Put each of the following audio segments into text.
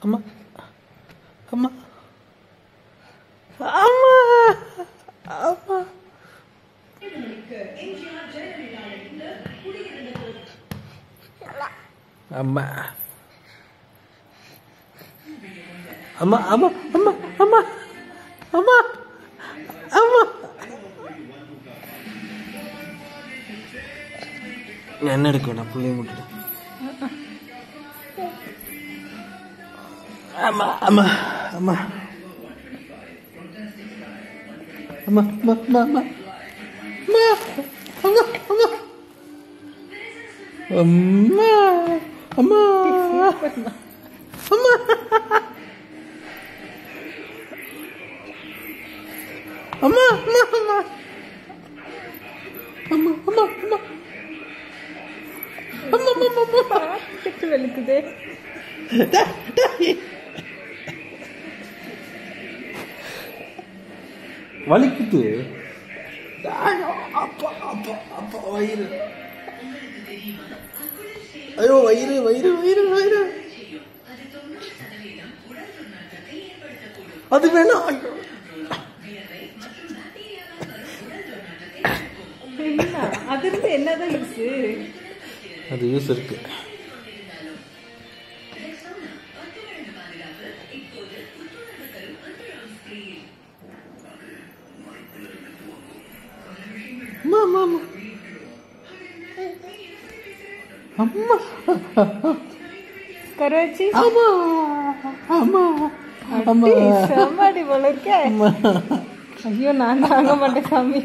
அம்மா அம்மா அம்மா அம்மா அம்மா அம்மா அம்மா அம்மா அம்மா அம்மா அம்மா என்ன எடுக்க நான் பிள்ளைய முட்டுட்டு அம்மா அம்மா அம்மா அம்மா அம்மா அம்மா அம்மா அம்மா அம்மா அம்மா அம்மா அம்மா அம்மா அம்மா அம்மா அம்மா அம்மா அம்மா கிட்ட வலிக்குதே வலிக்குது அப்பா அப்பா அப்பா வயிறு ஐயோ வயிறு வயிறு வயிறு வயிறு அது வேணாம் அது இருந்து என்னதான் யூஸ் அது யூஸ் இருக்கு அம்மா அம்மா அம்மா கருவாச்சி அம்மா அம்மா அம்மா சாமாடி வளர்க்க ஐயோ நான் தாங்க மாட்டேன் சாமி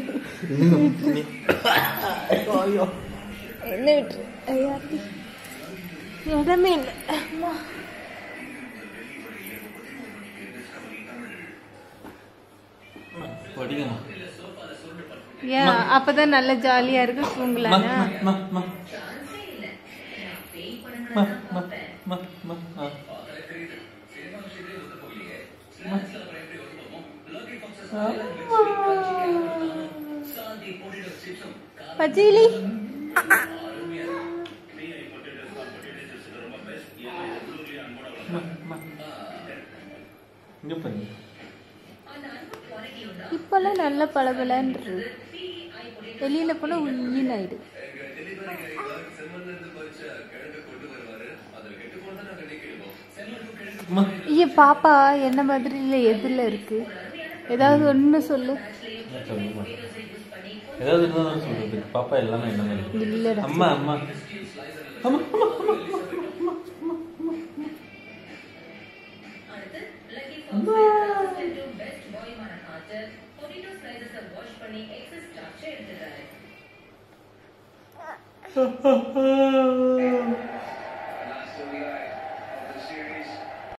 ஐயோ என்ன விட்டு ஐயா இடமே இல்லை அம்மா படிக்கணும் ஏன் அப்பதான் நல்ல ஜாலியா இருக்கு தூங்கலாம் பஜிலி இப்பெல்லாம் நல்ல பளபளன்னு வெளியில போனா உயின்னு ஆயிடு ஐயா பாப்பா என்ன மாதிரி இல்ல எதுல இருக்கு ஏதாவது ஒண்ணு சொல்லு ஏதாவது இருந்தாலும் சொல்றது பாப்பா எல்லாமே என்ன மாதிரி இல்லடா அம்மா அம்மா அம்மா அம்மா